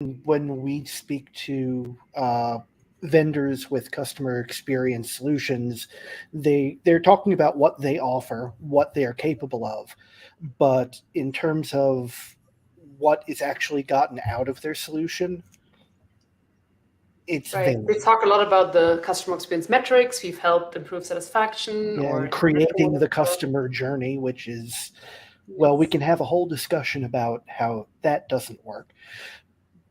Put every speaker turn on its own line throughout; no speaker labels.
when we speak to vendors with customer experience solutions, they're talking about what they offer, what they are capable of. But in terms of what is actually gotten out of their solution, it's
right. They talk a lot about the customer experience metrics. We've helped improve satisfaction, or
creating the customer journey, which is, well, we can have a whole discussion about how that doesn't work.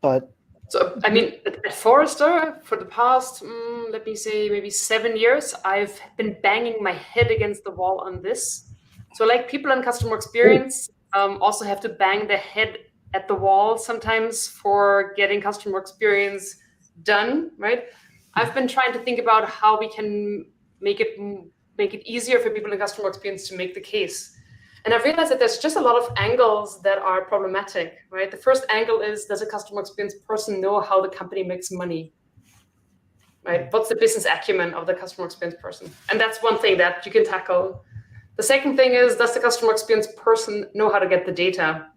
But
so, I mean, at Forrester, for the past, let me say, maybe 7 years, I've been banging my head against the wall on this. So like people in customer experience also have to bang their head at the wall sometimes for getting customer experience done, right? I've been trying to think about how we can make it easier for people in customer experience to make the case. And I realized that there's just a lot of angles that are problematic, right? The first angle is, does a customer experience person know how the company makes money, right? What's the business acumen of the customer experience person? And that's one thing that you can tackle. The second thing is, does the customer experience person know how to get the data?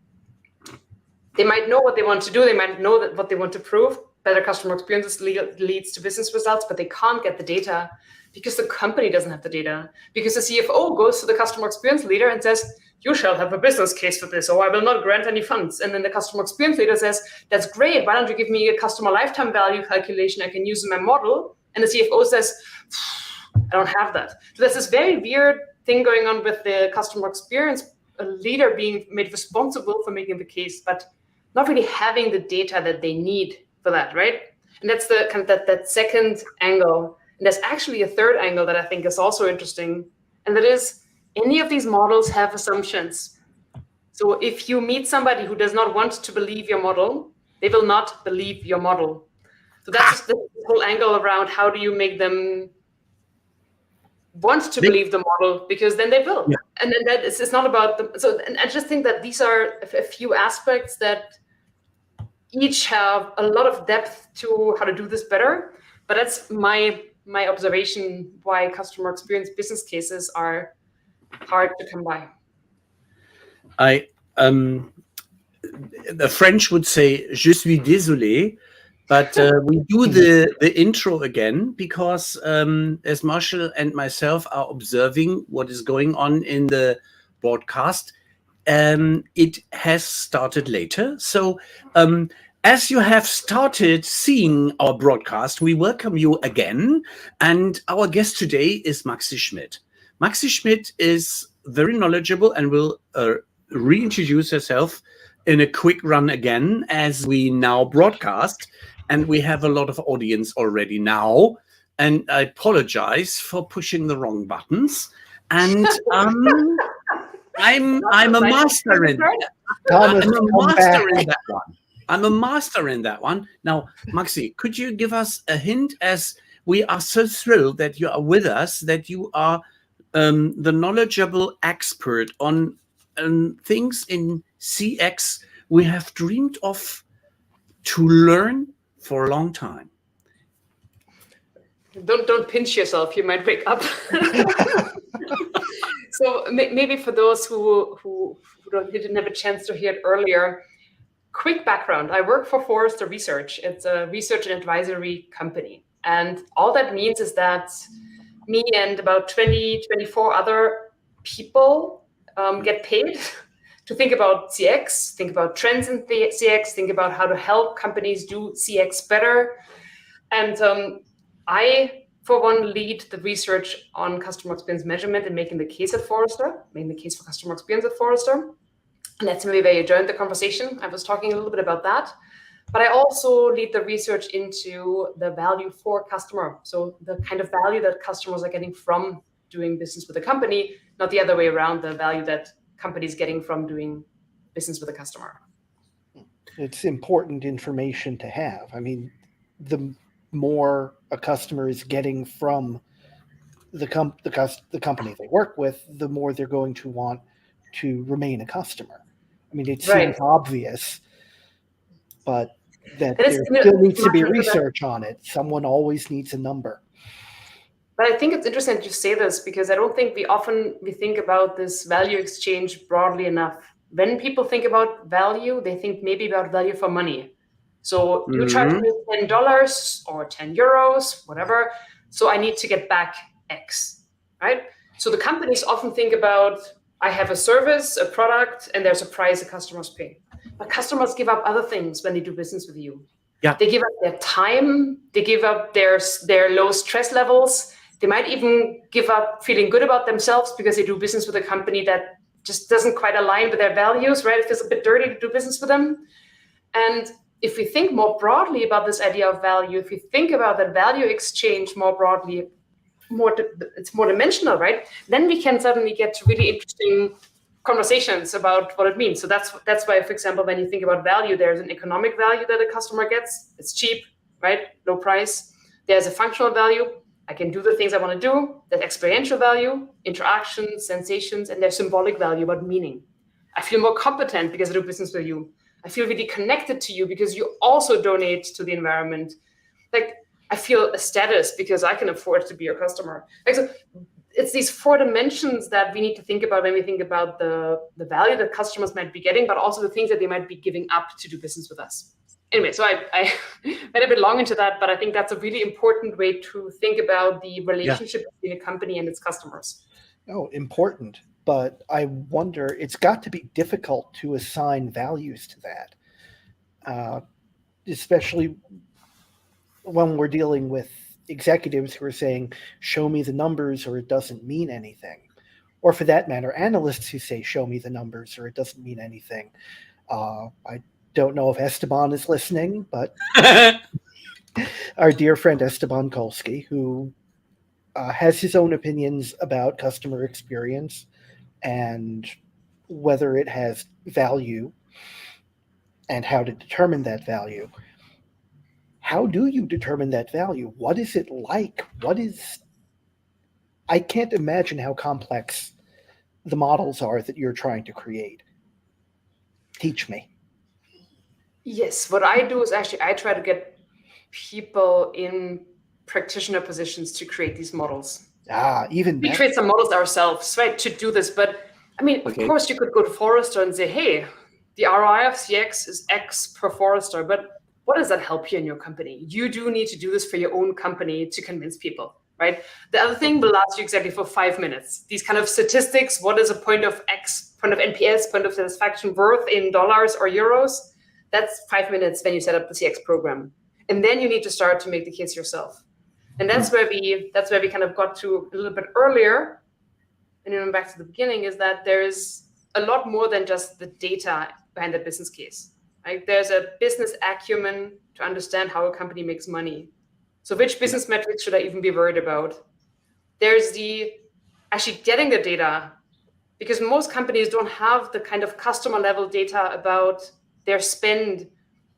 They might know what they want to do. They might know what they want to prove. Better customer experiences leads to business results, but they can't get the data because the company doesn't have the data. Because the CFO goes to the customer experience leader and says, you shall have a business case for this, or I will not grant any funds. And then the customer experience leader says, that's great. Why don't you give me a customer lifetime value calculation I can use in my model? And the CFO says, I don't have that. So there's this very weird thing going on with the customer experience leader being made responsible for making the case, but not really having the data that they need for that, right? And that's the kind of that second angle. And there's actually a third angle that I think is also interesting, and that is, any of these models have assumptions. So if you meet somebody who does not want to believe your model, they will not believe your model. So that's just the whole angle around how do you make them want to believe the model, because then they will. Yeah. And then that it's not about them. So, and I just think that these are a few aspects that each have a lot of depth to how to do this better. But that's my observation why customer experience business cases are hard to come by.
The French would say, je suis désolé, but we do the intro again because as Marshall and myself are observing what is going on in the broadcast, it has started later. So as you have started seeing our broadcast, we welcome you again. And our guest today is Maxie Schmidt. Maxie Schmidt is very knowledgeable and will reintroduce herself in a quick run again as we now broadcast. And we have a lot of audience already now. And I apologize for pushing the wrong buttons. And I'm a master in that. I'm a master in that one. Now, Maxie, could you give us a hint, as we are so thrilled that you are with us, that you are the knowledgeable expert on things in CX we have dreamed of to learn for a long time.
Don't pinch yourself. You might wake up. So maybe for those who didn't have a chance to hear it earlier, quick background. I work for Forrester Research. It's a research and advisory company. And all that means is that me and about 24 other people get paid to think about CX, think about trends in CX, think about how to help companies do CX better. And I, for one, lead the research on customer experience measurement and making the case at Forrester, making the case for customer experience at Forrester. And that's maybe where you joined the conversation. I was talking a little bit about that. But I also lead the research into the value for customer. So the kind of value that customers are getting from doing business with a company, not the other way around, the value that companies getting from doing business with a customer.
It's important information to have. I mean, the more a customer is getting from the company they work with, the more they're going to want to remain a customer. I mean, it seems obvious, but that there still needs to be research on it. Someone always needs a number.
But I think it's interesting that you say this, because I don't think we think about this value exchange broadly enough. When people think about value, they think maybe about value for money. So you charge me $10 or €10, whatever. So I need to get back X, right? So the companies often think about, I have a service, a product, and there's a price the customers pay. But customers give up other things when they do business with you.
Yeah.
They give up their time, they give up their low stress levels. They might even give up feeling good about themselves because they do business with a company that just doesn't quite align with their values, right? It feels a bit dirty to do business with them. And if we think more broadly about this idea of value, if we think about that value exchange more broadly, it's more dimensional, right? Then we can suddenly get to really interesting conversations about what it means. So that's why, for example, when you think about value, there's an economic value that a customer gets. It's cheap, right? Low price. There's a functional value. I can do the things I want to do. There's experiential value, interactions, sensations, and there's symbolic value about meaning. I feel more competent because I do business with you. I feel really connected to you because you also donate to the environment. Like, I feel a status because I can afford to be your customer. Like, so it's these 4 dimensions that we need to think about when we think about the value that customers might be getting, but also the things that they might be giving up to do business with us. Anyway, so I went a bit long into that, but I think that's a really important way to think about the relationship between a company and its customers.
Oh, important. But I wonder, it's got to be difficult to assign values to that, especially when we're dealing with executives who are saying, show me the numbers or it doesn't mean anything. Or for that matter, analysts who say, show me the numbers or it doesn't mean anything. I don't know if Esteban is listening, but our dear friend Esteban Kolsky, who has his own opinions about customer experience and whether it has value and how to determine that value. How do you determine that value? What is it like? I can't imagine how complex the models are that you're trying to create. Teach me.
Yes, what I do is actually I try to get people in practitioner positions to create these models.
Even
we create some models ourselves, right, to do this. But I mean, of course, you could go to Forrester and say, hey, the ROI of CX is X per Forrester, but what does that help you in your company? You do need to do this for your own company to convince people, right? The other thing will last you exactly for 5 minutes. These kind of statistics, what is a point of X, point of NPS, point of satisfaction worth in dollars or euros? That's 5 minutes when you set up the CX program. And then you need to start to make the case yourself. And that's where we kind of got to a little bit earlier, and even back to the beginning, is that there's a lot more than just the data behind the business case. Right? There's a business acumen to understand how a company makes money. So which business metrics should I even be worried about? There's the actually getting the data, because most companies don't have the kind of customer level data about their spend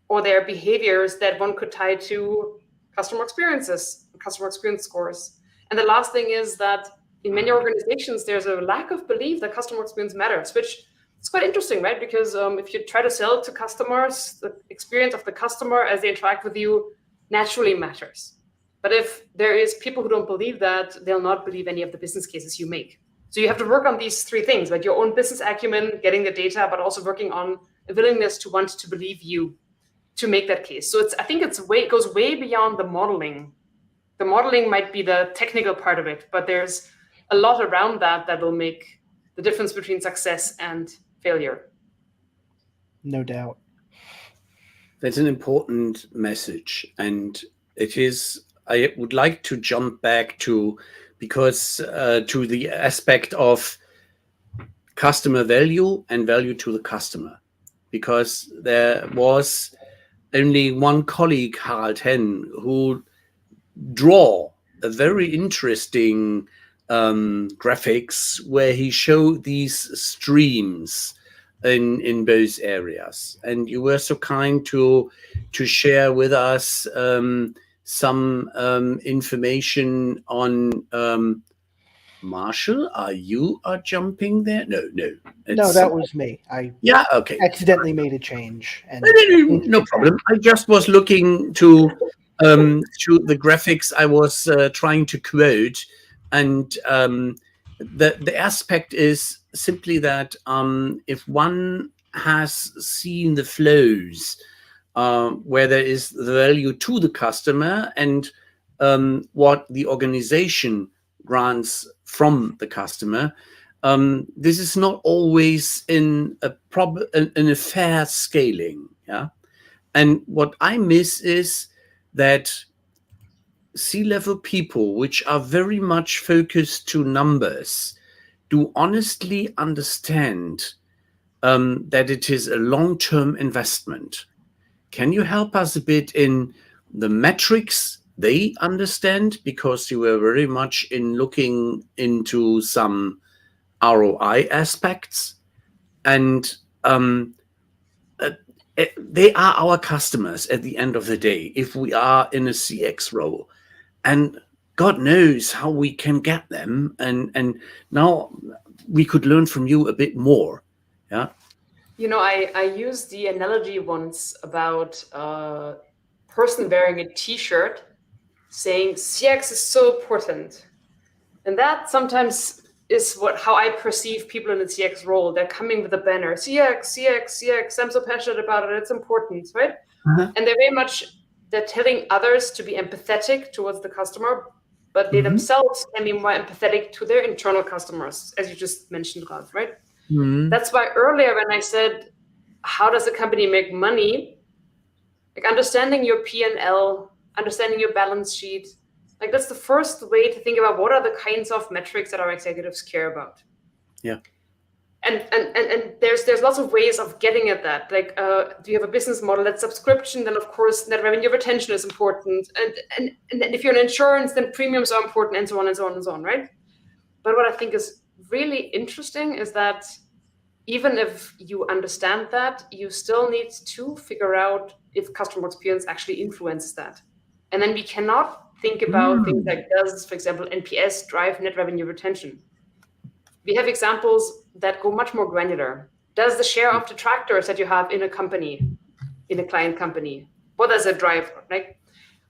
or their behaviors that one could tie to customer experiences, customer experience scores. And the last thing is that in many organizations, there's a lack of belief that customer experience matters, which is quite interesting, right? Because if you try to sell to customers, the experience of the customer as they interact with you naturally matters. But if there is people who don't believe that, they'll not believe any of the business cases you make. So you have to work on these 3 things, like your own business acumen, getting the data, but also working on a willingness to want to believe you to make that case. So I think it goes way beyond the modeling. The modeling might be the technical part of it, but there's a lot around that will make the difference between success and failure.
No doubt.
That's an important message. And I would like to jump back to the aspect of customer value and value to the customer, because there was only one colleague, Harald Henn, who draw a very interesting graphics where he showed these streams in both areas. And you were so kind to share with us some information on Marshall. You are jumping there? No.
No, that was me.
Okay.
Accidentally made a change. And
no problem. I just was looking to the graphics I was trying to quote, and the aspect is simply that if one has seen the flows where there is the value to the customer and what the organization grants from the customer. This is not always in a fair scaling. Yeah, and what I miss is that C-level people, which are very much focused to numbers, do honestly understand that it is a long-term investment. Can you help us a bit in the metrics they understand? Because you were very much in looking into some ROI aspects, and they are our customers at the end of the day if we are in a CX role. And God knows how we can get them. And now we could learn from you a bit more. Yeah.
You know, I used the analogy once about a person wearing a T-shirt saying CX is so important. And that sometimes is how I perceive people in the CX role. They're coming with a banner, CX, CX, CX, I'm so passionate about it, it's important, right? And they're very much, they're telling others to be empathetic towards the customer, but they themselves can be more empathetic to their internal customers, as you just mentioned, Ralf, right? That's why earlier when I said, how does a company make money? Like understanding your P&L, understanding your balance sheet, like that's the first way to think about what are the kinds of metrics that our executives care about.
Yeah.
And there's lots of ways of getting at that. Like, do you have a business model that's subscription? Then of course net revenue retention is important. And if you're in insurance, then premiums are important, and so on and so on and so on, right? But what I think is really interesting is that even if you understand that, you still need to figure out if customer experience actually influences that. And then we cannot think about things like, does, for example, NPS drive net revenue retention? We have examples that go much more granular. Does the share of detractors that you have in a company, in a client company, what does it drive, right?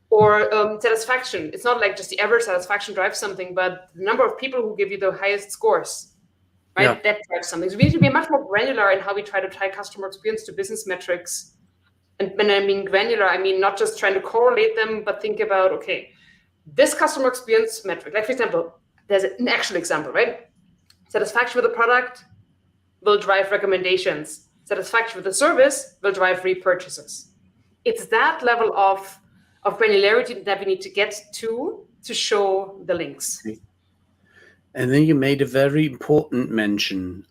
Or satisfaction. It's not like just the average satisfaction drives something, but the number of people who give you the highest scores, right? Yeah. That drives something. So we need to be much more granular in how we try to tie customer experience to business metrics. And when I mean granular, I mean not just trying to correlate them, but think about, okay, this customer experience metric, like for example, there's an actual example, right? Satisfaction with the product will drive recommendations. Satisfaction with the service will drive repurchases. It's that level of granularity that we need to get to show the links.
And then you made a very important mention.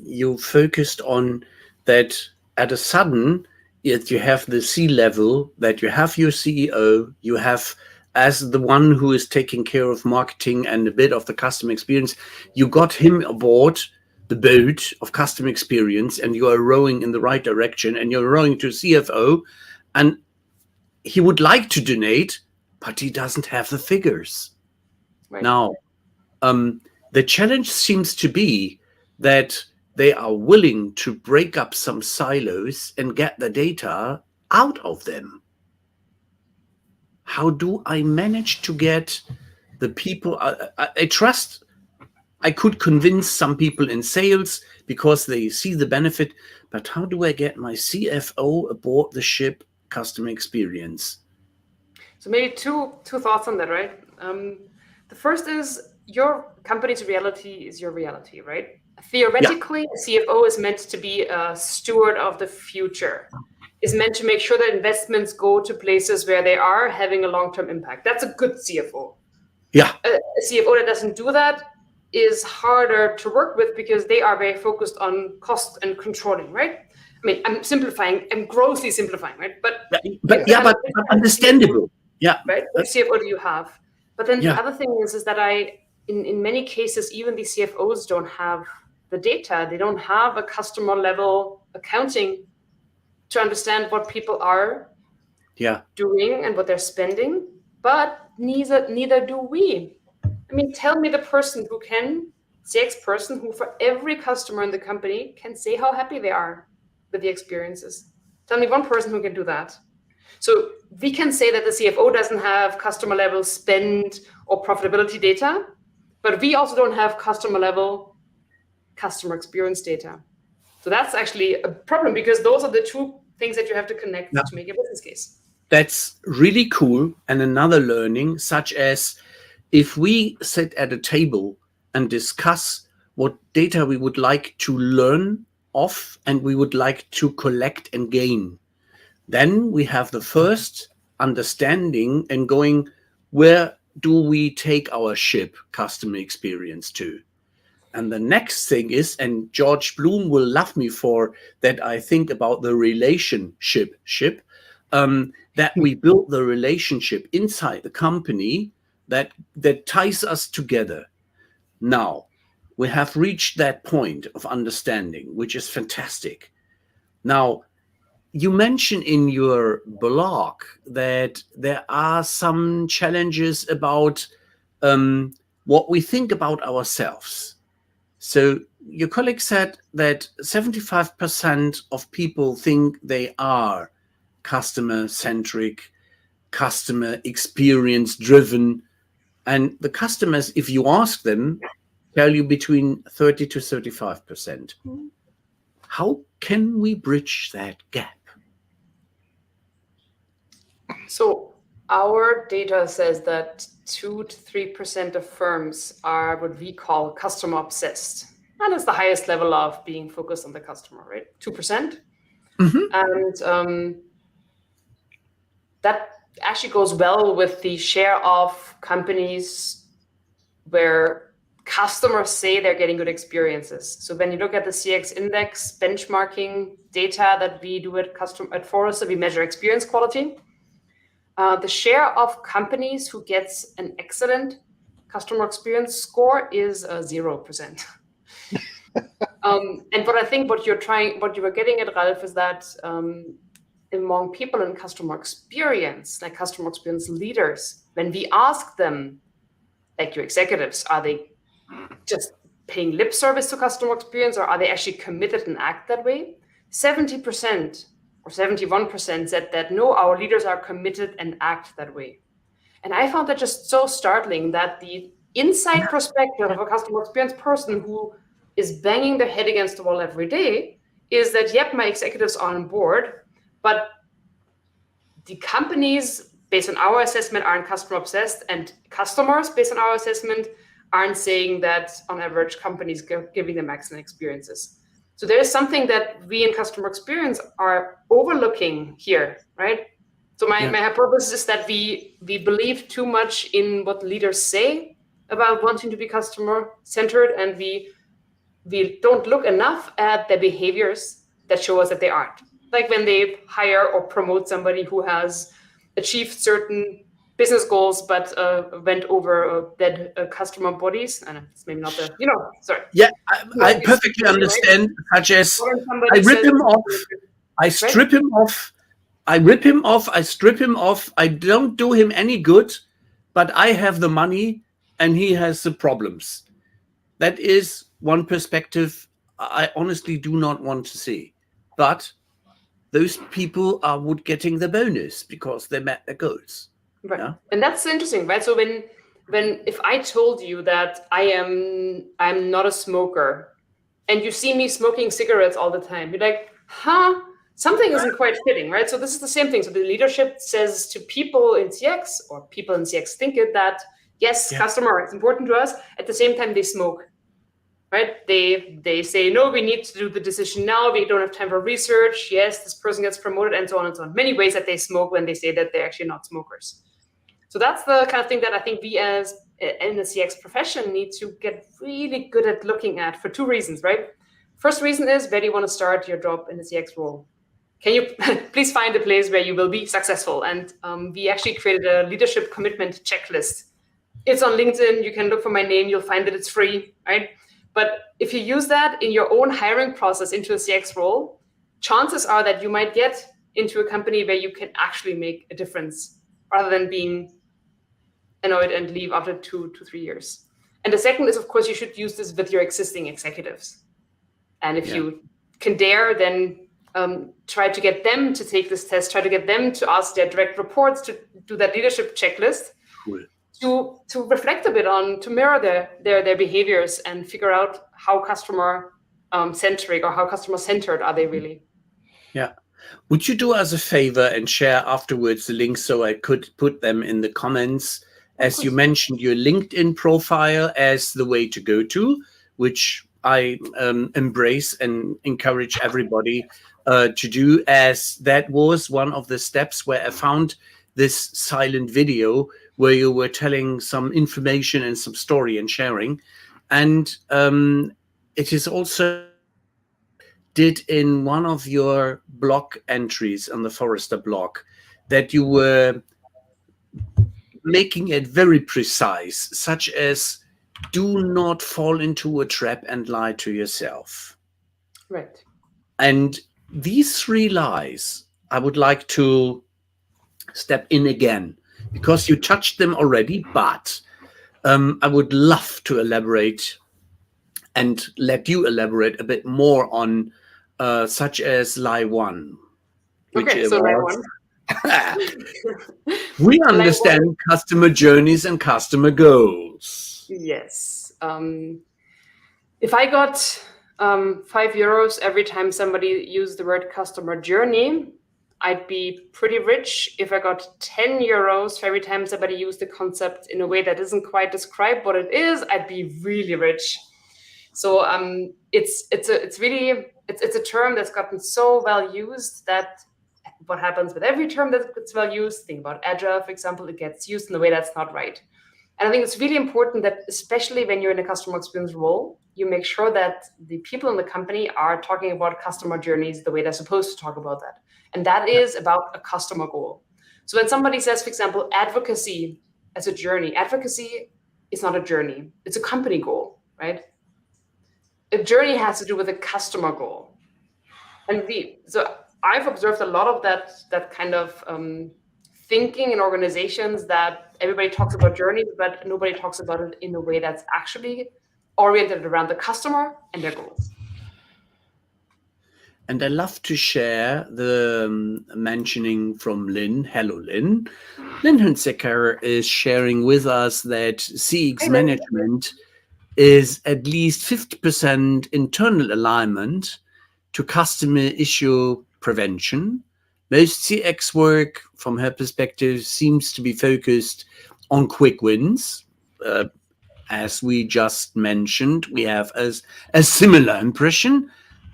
You focused on that at a sudden, yet you have the C-level, that you have your CEO, you have as the one who is taking care of marketing and a bit of the customer experience, you got him aboard the boat of customer experience and you are rowing in the right direction and you're rowing to CFO and he would like to donate, but he doesn't have the figures. Right. Now, the challenge seems to be that they are willing to break up some silos and get the data out of them. How do I manage to get the people? I trust I could convince some people in sales because they see the benefit, but how do I get my CFO aboard the ship customer experience?
So maybe two thoughts on that, right? The first is your company's reality is your reality, right? Theoretically, a CFO is meant to be a steward of the future, is meant to make sure that investments go to places where they are having a long-term impact. That's a good CFO.
Yeah.
A CFO that doesn't do that is harder to work with because they are very focused on cost and controlling, right? I mean, I'm simplifying, I'm grossly simplifying, right? But
understandable. Yeah.
Right? What CFO do you have? But then the other thing is that in many cases, even the CFOs don't have the data. They don't have a customer level accounting to understand what people are doing and what they're spending, but neither do we. I mean, tell me the person who can, CX person who for every customer in the company can say how happy they are with the experiences. Tell me one person who can do that. So we can say that the CFO doesn't have customer level spend or profitability data, but we also don't have customer level customer experience data. So that's actually a problem because those are the two things that you have to connect to make a business case.
That's really cool. And another learning, such as if we sit at a table and discuss what data we would like to learn of and we would like to collect and gain, then we have the first understanding and going, where do we take our ship customer experience to? And the next thing is, and George Bloom will love me for that, I think about the relationship, that we build the relationship inside the company that ties us together. Now, we have reached that point of understanding, which is fantastic. Now, you mentioned in your blog that there are some challenges about what we think about ourselves. So your colleague said that 75% of people think they are customer-centric, customer experience-driven, and the customers, if you ask them, tell you between 30 to 35%. How can we bridge that gap?
So our data says that 2 to 3% of firms are what we call customer obsessed. And it's the highest level of being focused on the customer, right? 2%. And that actually goes well with the share of companies where customers say they're getting good experiences. So when you look at the CX index benchmarking data that we do at Forrester, we measure experience quality. The share of companies who gets an excellent customer experience score is 0%. And what I think what you were getting at, Ralph, is that among people in customer experience, like customer experience leaders, when we ask them, like your executives, are they just paying lip service to customer experience, or are they actually committed and act that way? 70% or 71% said that no, our leaders are committed and act that way. And I found that just so startling that the inside perspective of a customer experience person who is banging their head against the wall every day is that, yep, my executives are on board, but the companies, based on our assessment, aren't customer obsessed, and customers, based on our assessment, aren't saying that on average companies giving them excellent experiences. So there is something that we in customer experience are overlooking here, right? So my hypothesis is that we believe too much in what leaders say about wanting to be customer-centered, and we don't look enough at the behaviors that show us that they aren't. Like when they hire or promote somebody who has achieved certain business goals, but went over dead customer bodies. And it's maybe not the, sorry.
Yeah, I perfectly understand, such as I rip him off, I strip him off, I rip him off, I strip him off, I don't do him any good, but I have the money and he has the problems. That is one perspective I honestly do not want to see. But those people are getting the bonus because they met their goals.
Right.
Yeah?
And that's interesting, right? So if I told you that I'm not a smoker and you see me smoking cigarettes all the time, you're like, something isn't quite fitting, right? So this is the same thing. So the leadership says to people in CX, or people in CX think it, that yes, customer, it's important to us. At the same time, they smoke. Right? They say, no, we need to do the decision now. We don't have time for research. Yes, this person gets promoted, and so on and so on. Many ways that they smoke when they say that they're actually not smokers. So that's the kind of thing that I think we as in the CX profession need to get really good at looking at for two reasons, right? First reason is, where do you want to start your job in the CX role? Can you please find a place where you will be successful? And we actually created a leadership commitment checklist. It's on LinkedIn. You can look for my name. You'll find that it's free, right? But if you use that in your own hiring process into a CX role, chances are that you might get into a company where you can actually make a difference rather than being annoyed and leave after 2 to 3 years. And the second is, of course, you should use this with your existing executives. And if you can dare, then try to get them to take this test, try to get them to ask their direct reports to do that leadership checklist. Cool. To reflect a bit on, to mirror their behaviors and figure out how customer centric or how customer centered are they really.
Yeah. Would you do us a favor and share afterwards the links so I could put them in the comments? As you mentioned, your LinkedIn profile as the way to go to, which I embrace and encourage everybody to do, as that was one of the steps where I found this silent video where you were telling some information and some story and sharing. And it is also did in one of your blog entries on the Forrester blog that you were making it very precise, such as do not fall into a trap and lie to yourself.
Right.
And these 3 lies, I would like to step in again because you touched them already, but I would love to elaborate and let you elaborate a bit more on such as lie 1.
Okay, so lie 1.
We understand customer journeys and customer goals.
Yes. If I got €5 every time somebody used the word customer journey, I'd be pretty rich. If I got €10 for every time somebody used the concept in a way that doesn't quite describe what it is, I'd be really rich. So it's a term that's gotten so well used that what happens with every term that gets well used, think about agile, for example, it gets used in a way that's not right. And I think it's really important that, especially when you're in a customer experience role, you make sure that the people in the company are talking about customer journeys the way they're supposed to talk about that. And that is about a customer goal. So when somebody says, for example, advocacy as a journey, advocacy is not a journey, it's a company goal, right? A journey has to do with a customer goal. And so I've observed a lot of that kind of thinking in organizations that everybody talks about journeys, but nobody talks about it in a way that's actually oriented around the customer and their goals.
And I love to share the mentioning from Lynn. Hello, Lynn. Lynn Hunsaker is sharing with us that CX management is at least 50% internal alignment to customer issue prevention. Most CX work, from her perspective, seems to be focused on quick wins. As we just mentioned, we have a similar impression,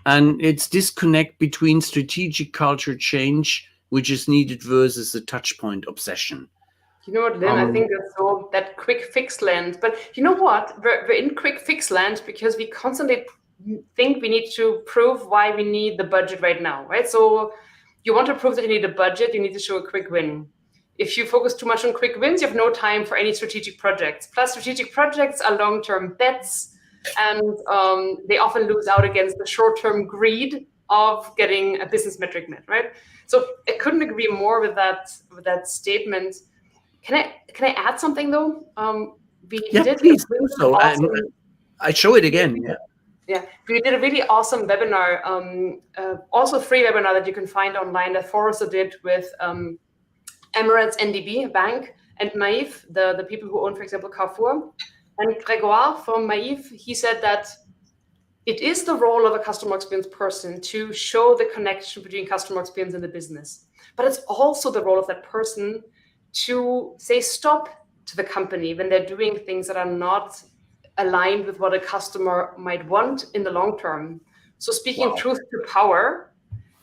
and it's disconnect between strategic culture change, which is needed, versus the touchpoint obsession.
You know what, Lynn, I think that's so that quick fix land. But you know what? We're in quick fix land because we constantly think we need to prove why we need the budget right now, right? So you want to prove that you need a budget, you need to show a quick win. If you focus too much on quick wins, you have no time for any strategic projects. Plus, strategic projects are long-term bets, and they often lose out against the short-term greed of getting a business metric met, right? So I couldn't agree more with that statement. Can I add something though?
Please do so. Awesome, I show it again.
Yeah, we did a really awesome webinar, also free webinar that you can find online that Forrester did with Emirates NDB Bank and Maïf, the people who own, for example, Carrefour. And Grégoire from Maïf, he said that it is the role of a customer experience person to show the connection between customer experience and the business. But it's also the role of that person to say stop to the company when they're doing things that are not aligned with what a customer might want in the long term. So speaking truth to power.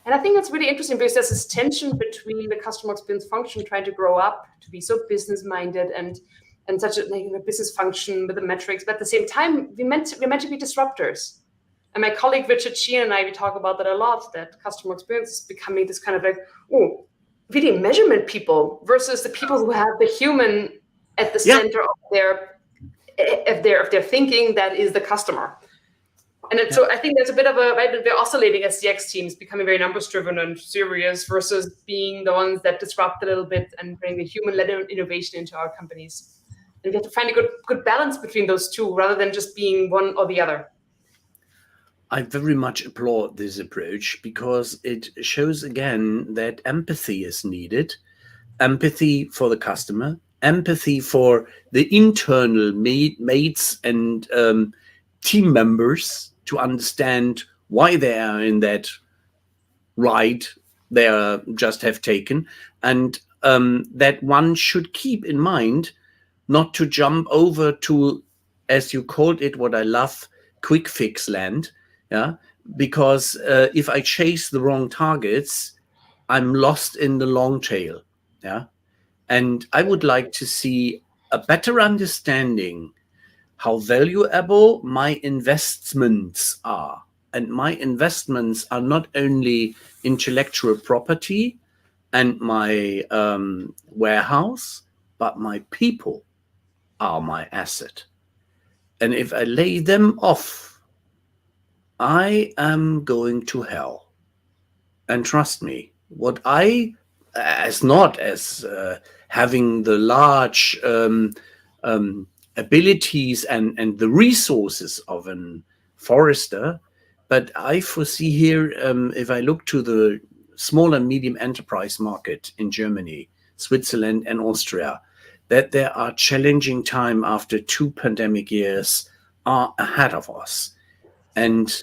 And I think that's really interesting because there's this tension between the customer experience function trying to grow up to be so business minded and such a business function with the metrics, but at the same time, we're meant to be disruptors. And my colleague Richard Sheehan and I, we talk about that a lot, that customer experience is becoming this kind of like, really measurement people versus the people who have the human at the center of their thinking, that is the customer. And so I think there's a bit of they're oscillating as CX teams, becoming very numbers driven and serious versus being the ones that disrupt a little bit and bring the human-led innovation into our companies. And we have to find a good balance between those two rather than just being one or the other.
I very much applaud this approach because it shows again that empathy is needed. Empathy for the customer, empathy for the internal mates and team members to understand why they are in that ride they just have taken, and that one should keep in mind not to jump over to, as you called it, what I love, quick fix land. Yeah, because if I chase the wrong targets, I'm lost in the long tail. Yeah, and I would like to see a better understanding how valuable my investments are. And my investments are not only intellectual property and my warehouse, but my people are my asset. And if I lay them off, I am going to hell. And trust me, what I, as not as having the large abilities and the resources of an Forrester, but I foresee here, if I look to the small and medium enterprise market in Germany, Switzerland, and Austria, that there are challenging time after 2 pandemic years are ahead of us. And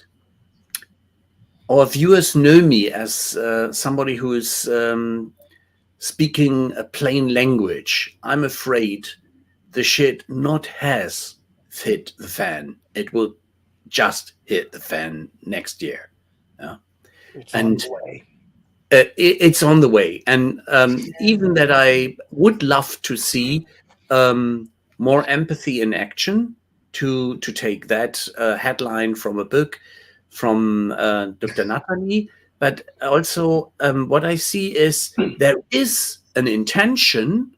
our viewers know me as somebody who is speaking a plain language. I'm afraid the shit not has hit the fan. It will just hit the fan next year. Yeah?
It's on the way.
It's on the way. And even that I would love to see more empathy in action, to take that headline from a book from Dr. Natalie. But also what I see is there is an intention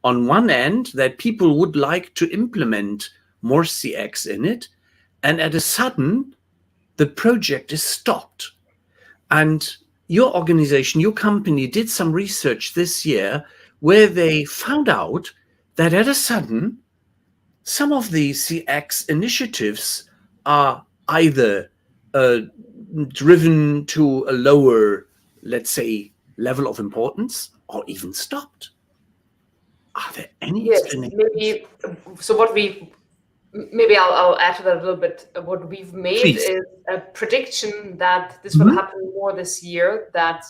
on one end that people would like to implement more CX in it. And at a sudden, the project is stopped. And your organization, your company did some research this year where they found out that at a sudden, some of the CX initiatives are either driven to a lower, let's say, level of importance, or even stopped. Are there any explanations?
Maybe. So maybe I'll add to that a little bit. What we've made
Please.
is a prediction that this will happen more this year, that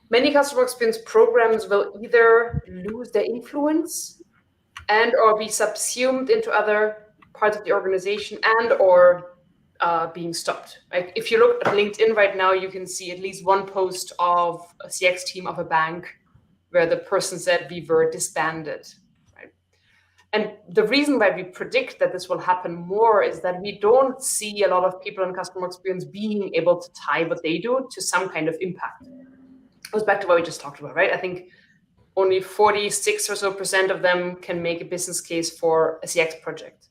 many customer experience programs will either lose their influence and or be subsumed into other parts of the organization and or being stopped. Like if you look at LinkedIn right now, you can see at least one post of a CX team of a bank where the person said we were disbanded. Right? And the reason why we predict that this will happen more is that we don't see a lot of people in customer experience being able to tie what they do to some kind of impact. It goes back to what we just talked about, right? I think only 46% or so of them can make a business case for a CX project.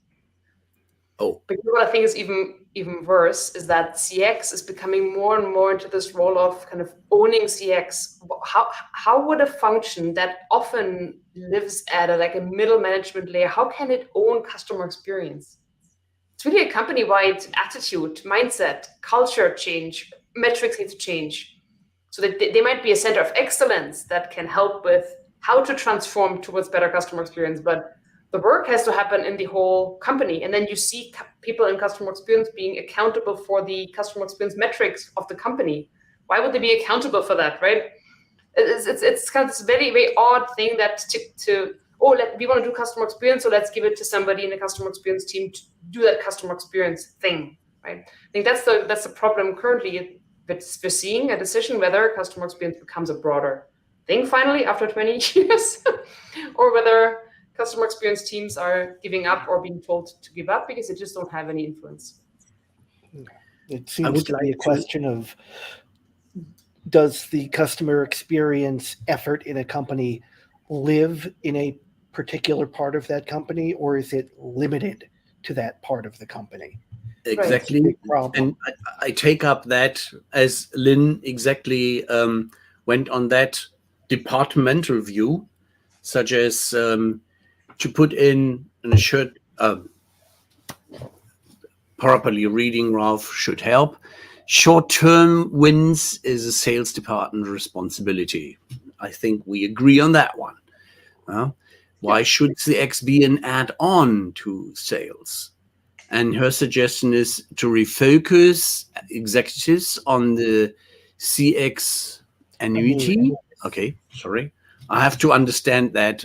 Oh.
But what I think is even worse is that CX is becoming more and more into this role of kind of owning CX. How would a function that often lives at a middle management layer, how can it own customer experience? It's really a company-wide attitude, mindset, culture change, metrics need to change. So that they might be a center of excellence that can help with how to transform towards better customer experience, but the work has to happen in the whole company. And then you see people in customer experience being accountable for the customer experience metrics of the company. Why would they be accountable for that, right? It's kind of this very, very odd thing that we want to do customer experience, so let's give it to somebody in the customer experience team to do that customer experience thing, right? I think that's the problem currently. We're seeing a decision whether customer experience becomes a broader thing finally after 20 years, or whether customer experience teams are giving up or being told to give up because they just don't have any influence.
It seems to be a question of, does the customer experience effort in a company live in a particular part of that company, or is it limited to that part of the company?
Exactly.
Right.
And I take up that as Lynn exactly went on that departmental view, such as to put in a shirt, properly reading Ralph should help. Short-term wins is a sales department responsibility. I think we agree on that one. Why should CX be an add-on to sales? And her suggestion is to refocus executives on the CX annuity. Okay, sorry. I have to understand that.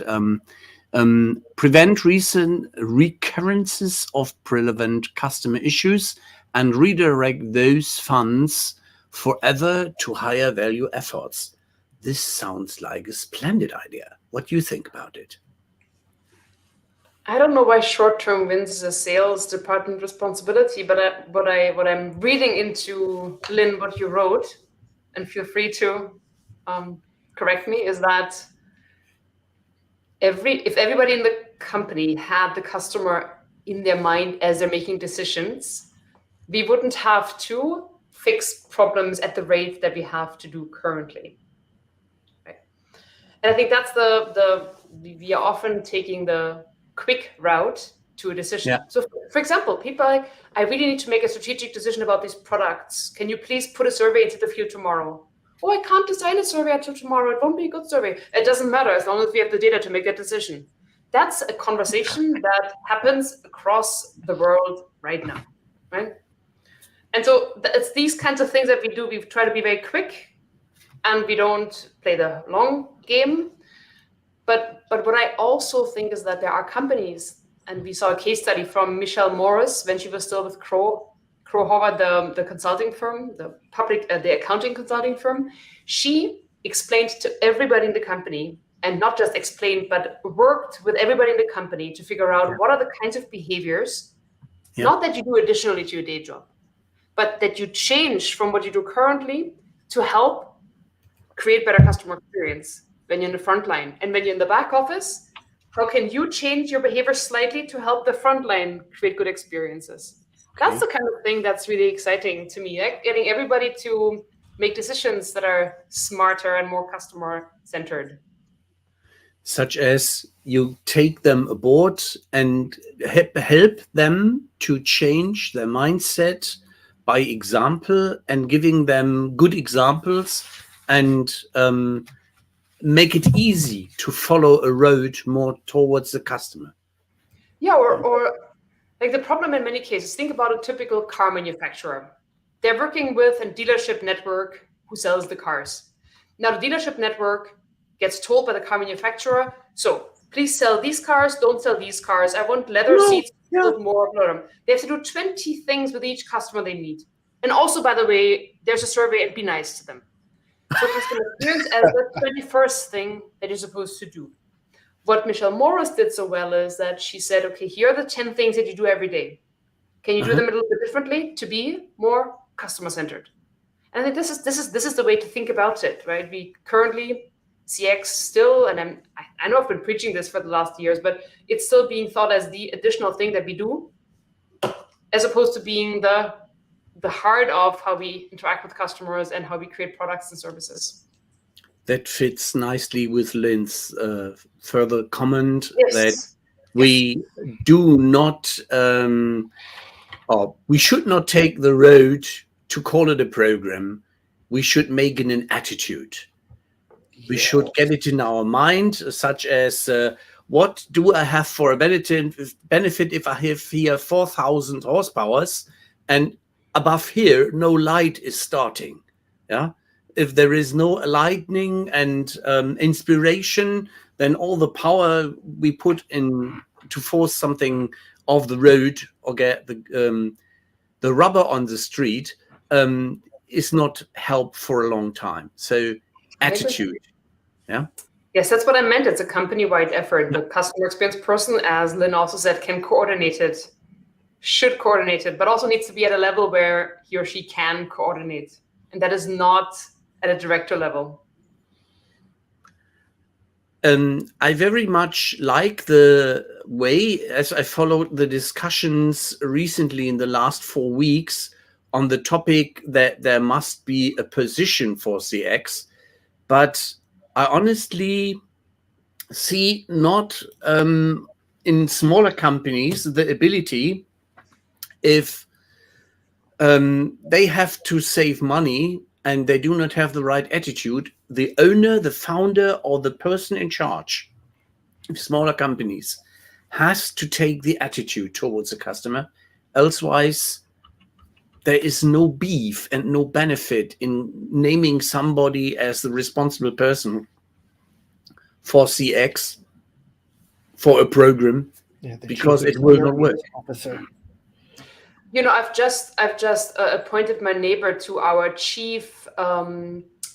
Prevent recent recurrences of relevant customer issues and redirect those funds forever to higher value efforts. This sounds like a splendid idea. What do you think about it?
I don't know why short-term wins is a sales department responsibility, but what I'm reading into, Lynn, what you wrote, and feel free to correct me, is that if everybody in the company had the customer in their mind as they're making decisions, we wouldn't have to fix problems at the rate that we have to do currently. Right? And I think that's we are often taking the quick route to a decision.
Yeah.
So for example, people are like, I really need to make a strategic decision about these products. Can you please put a survey into the field tomorrow? Oh, I can't design a survey until tomorrow. It won't be a good survey. It doesn't matter as long as we have the data to make that decision. That's a conversation that happens across the world right now, right? And so it's these kinds of things that we do. We try to be very quick and we don't play the long game. But what I also think is that there are companies, and we saw a case study from Michelle Morris when she was still with Crow Howard, the consulting firm, the accounting consulting firm. She explained to everybody in the company, and not just explained, but worked with everybody in the company to figure out what are the kinds of behaviors, not that you do additionally to your day job, but that you change from what you do currently to help create better customer experience when you're in the front line. And when you're in the back office, how can you change your behavior slightly to help the front line create good experiences? That's the kind of thing that's really exciting to me, getting everybody to make decisions that are smarter and more customer-centered.
Such as you take them aboard and help them to change their mindset by example and giving them good examples and make it easy to follow a road more towards the customer.
Yeah, or like the problem in many cases, think about a typical car manufacturer. They're working with a dealership network who sells the cars. Now the dealership network gets told by the car manufacturer, so please sell these cars, don't sell these cars. I want leather seats, more. They have to do 20 things with each customer they meet. And also, by the way, there's a survey and be nice to them. So customer experience as the 21st thing that you're supposed to do. What Michelle Morris did so well is that she said, okay, here are the 10 things that you do every day. Can you do them a little bit differently to be more customer-centered? And I think this is the way to think about it, right? We currently, CX still, and I know I've been preaching this for the last years, but it's still being thought as the additional thing that we do, as opposed to being the heart of how we interact with customers and how we create products and services.
That fits nicely with Lynn's further comment that we do not, or we should not take the road to call it a program. We should make it an attitude. We should get it in our mind, such as what do I have for a benefit if I have here 4,000 horsepowers and above here no light is starting. Yeah. If there is no lightning and inspiration, then all the power we put in to force something off the road or get the rubber on the street is not help for a long time. So attitude. Yeah.
Yes, that's what I meant. It's a company-wide effort. The customer experience person, as Lynn also said, can coordinate it, should coordinate it, but also needs to be at a level where he or she can coordinate. And that is not at a director level.
I very much like the way, as I followed the discussions recently in the last 4 weeks on the topic that there must be a position for CX, but I honestly see not in smaller companies the ability, if they have to save money and they do not have the right attitude, the owner, the founder, or the person in charge of smaller companies has to take the attitude towards the customer. Elsewise, there is no beef and no benefit in naming somebody as the responsible person for CX, for a program,
Yeah, the
because
chief
it will not work.
experience officer.
You know, I've just appointed my neighbor to our chief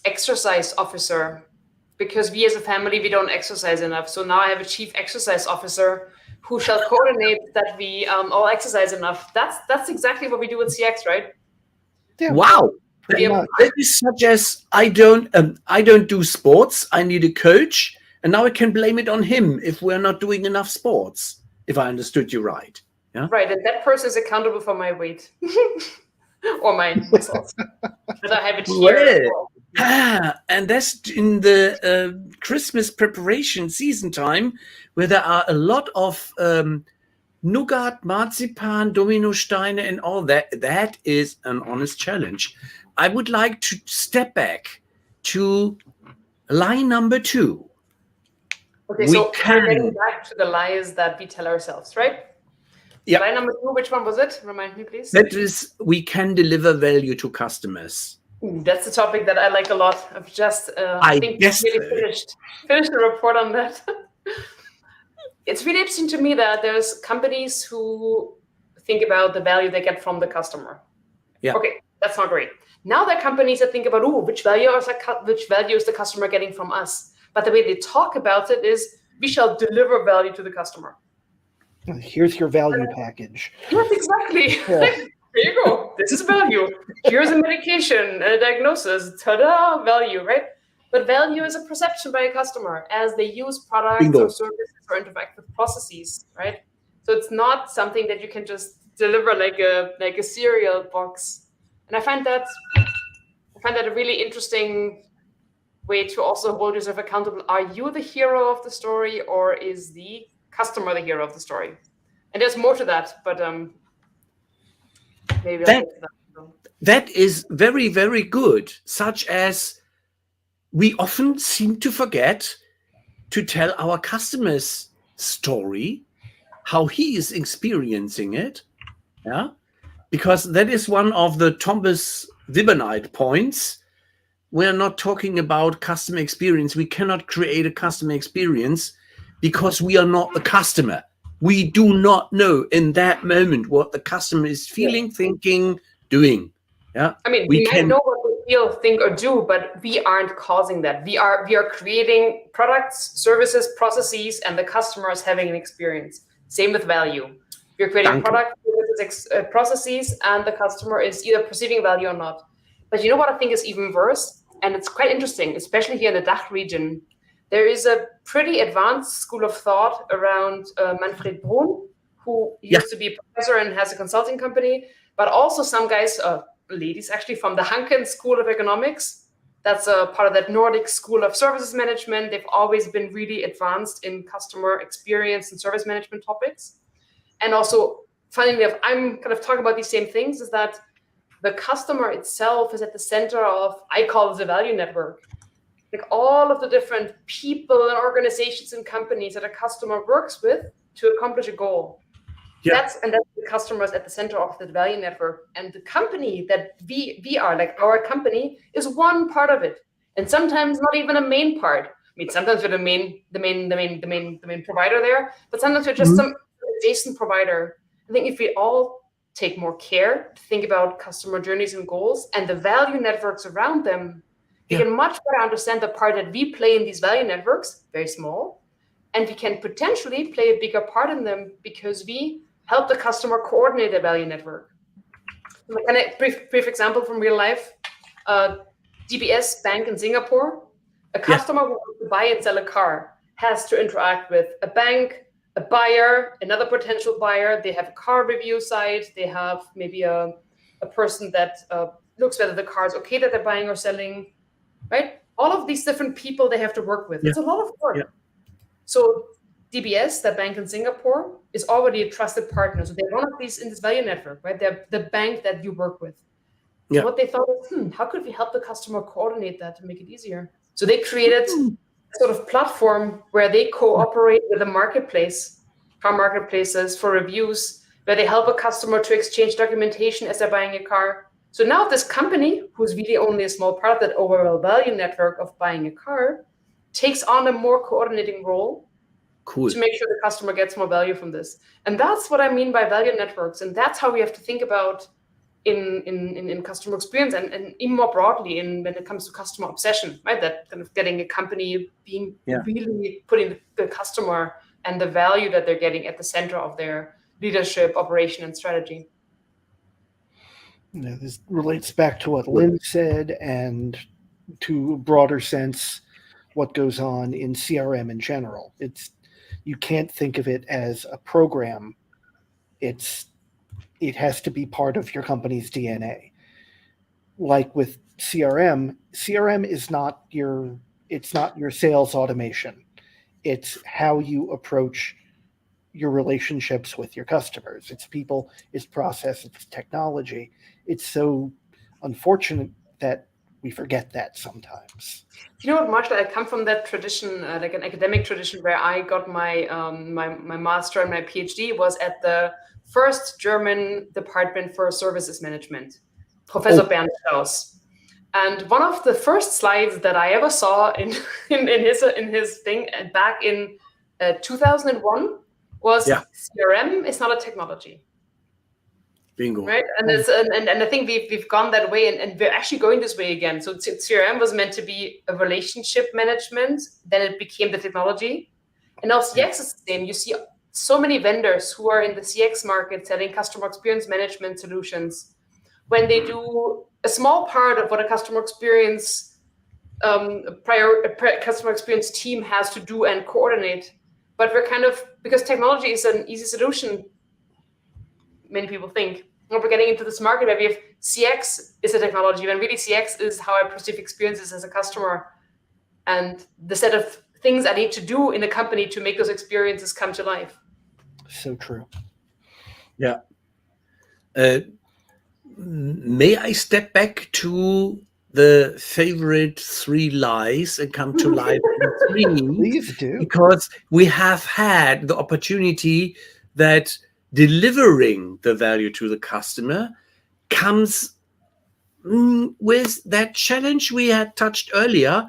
exercise officer, because we as a family, we don't exercise enough. So now I have a chief exercise officer who shall coordinate that we all exercise enough. That's exactly what we do with CX, right?
Yeah,
Wow.
pretty much.
That is such as I don't do sports. I need a coach, and now I can blame it on him if we're not doing enough sports. If I understood you right. Yeah.
Right, and that person is accountable for my weight or my muscles. But I have it here.
And that's in the Christmas preparation season time, where there are a lot of nougat, marzipan, domino steine, and all that. That is an honest challenge. I would like to step back to lie number 2.
Okay, so we're getting back to the lies that we tell ourselves, right?
Yeah.
Lie number 2, which one was it? Remind me, please.
That is, we can deliver value to customers.
Ooh, that's the topic that I like a lot. I've just, I think we really finished the report on that. It's really interesting to me that there's companies who think about the value they get from the customer.
Yeah.
Okay, that's not great. Now there are companies that think about, which value is the customer getting from us? But the way they talk about it is, we shall deliver value to the customer.
Here's your value package.
Yes, exactly.
Yeah.
Here you go. This is value. Here's a medication and a diagnosis. Ta-da, value, right? But value is a perception by a customer as they use products or services or interact with processes, right? So it's not something that you can just deliver like a cereal box. And I find that a really interesting way to also hold yourself accountable. Are you the hero of the story, or is the customer the hero of the story? And there's more to that, but maybe I'll get to that.
That is very, very good. Such as we often seem to forget to tell our customer's story, how he is experiencing it. Yeah, because that is one of the Thomas Wibbenite points. We're not talking about customer experience. We cannot create a customer experience because we are not the customer. We do not know in that moment what the customer is feeling, thinking, doing. Yeah,
I mean, we might know what we feel, think, or do, but we aren't causing that. We are creating products, services, processes, and the customer is having an experience. Same with value. We're creating products, services, processes, and the customer is either perceiving value or not. But you know what I think is even worse? And it's quite interesting, especially here in the DACH region. There is a pretty advanced school of thought around Manfred Brun, who used to be a professor and has a consulting company, but also some guys, ladies actually, from the Hanken School of Economics. That's a part of that Nordic School of Services Management. They've always been really advanced in customer experience and service management topics. And also, funnily enough, I'm kind of talking about these same things, is that the customer itself is at the center of, I call it the value network. Like all of the different people and organizations and companies that a customer works with to accomplish a goal. Yeah. That's the customers at the center of the value network. And the company that we are, like our company, is one part of it. And sometimes not even a main part. I mean, sometimes we're the main provider there, but sometimes we're just some adjacent provider. I think if we all take more care to think about customer journeys and goals and the value networks around them, we can much better understand the part that we play in these value networks, very small, and we can potentially play a bigger part in them because we help the customer coordinate the value network. And a brief example from real life, DBS Bank in Singapore, a customer who wants to buy and sell a car has to interact with a bank, a buyer, another potential buyer. They have a car review site. They have maybe a person that looks whether the car is okay that they're buying or selling, right? All of these different people they have to work with. It's a lot of work. So DBS, that bank in Singapore, is already a trusted partner. So they're one of these in this value network, right? They're the bank that you work with. So what they thought was, how could we help the customer coordinate that to make it easier? So they created a sort of platform where they cooperate with a marketplace, car marketplaces for reviews, where they help a customer to exchange documentation as they're buying a car. So now this company, who's really only a small part of that overall value network of buying a car, takes on a more coordinating role to make sure the customer gets more value from this. And that's what I mean by value networks. And that's how we have to think about in customer experience and even more broadly when it comes to customer obsession, right? That kind of getting a company being really putting the customer and the value that they're getting at the center of their leadership, operation, and strategy.
This relates back to what Lynn said, and to a broader sense, what goes on in CRM in general. You can't think of it as a program. It has to be part of your company's DNA. Like with CRM is not your sales automation. It's how you approach your relationships with your customers. It's people, it's process, it's technology. It's so unfortunate that we forget that sometimes.
You know what, Marshall? I come from that tradition, like an academic tradition, where I got my my master and my PhD was at the first German Department for Services Management, Professor Bernd Strauss. And one of the first slides that I ever saw in his thing back in 2001 was CRM is not a technology.
Bingo.
Right, and I think we've gone that way, and we're actually going this way again. So CRM was meant to be a relationship management, then it became the technology, and now CX is the same. You see so many vendors who are in the CX market selling customer experience management solutions. When they do a small part of what a customer experience customer experience team has to do and coordinate, but we're kind of, because technology is an easy solution, many people think, we're getting into this market where we have CX is a technology, when really CX is how I perceive experiences as a customer and the set of things I need to do in a company to make those experiences come to life.
So true.
Yeah. May I step back to the favorite 3 lies and come to lie 3?
Please do.
Because we have had the opportunity that delivering the value to the customer comes with that challenge we had touched earlier.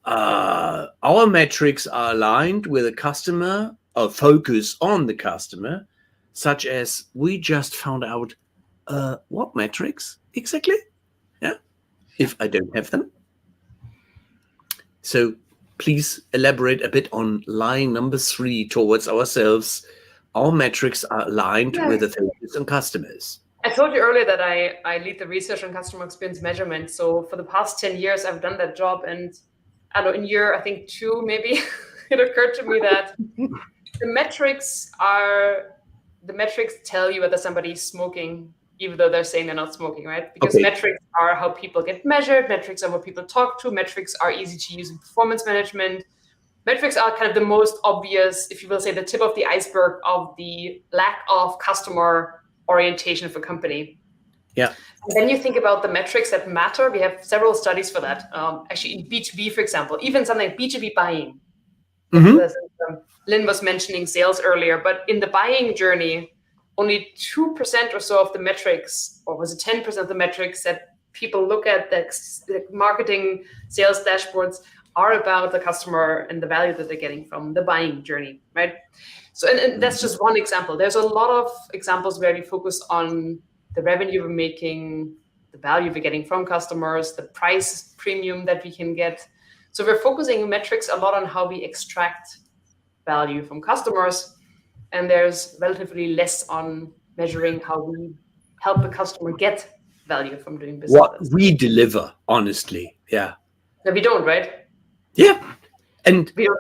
Our metrics are aligned with the customer, or focus on the customer, such as we just found out what metrics exactly? Yeah, if I don't have them. So please elaborate a bit on line number 3 towards ourselves. Our metrics are aligned with the focus on customers.
I told you earlier that I lead the research on customer experience measurement. So for the past 10 years, I've done that job. And I don't know, in year, I think 2, maybe, it occurred to me that the metrics tell you whether somebody's smoking, even though they're saying they're not smoking, right? Because metrics are how people get measured. Metrics are what people talk to. Metrics are easy to use in performance management. Metrics are kind of the most obvious, if you will say, the tip of the iceberg of the lack of customer orientation of a company.
Yeah.
And then you think about the metrics that matter. We have several studies for that. Actually, in B2B, for example, even something like B2B buying. Lynn was mentioning sales earlier, but in the buying journey, only 2% or so of the metrics, or was it 10% of the metrics that people look at, the marketing sales dashboards, are about the customer and the value that they're getting from the buying journey, right? So, and that's just one example. There's a lot of examples where we focus on the revenue we're making, the value we're getting from customers, the price premium that we can get. So we're focusing metrics a lot on how we extract value from customers, and there's relatively less on measuring how we help the customer get value from doing business.
What we deliver, honestly, yeah.
No, we don't, right?
Yeah, and
we don't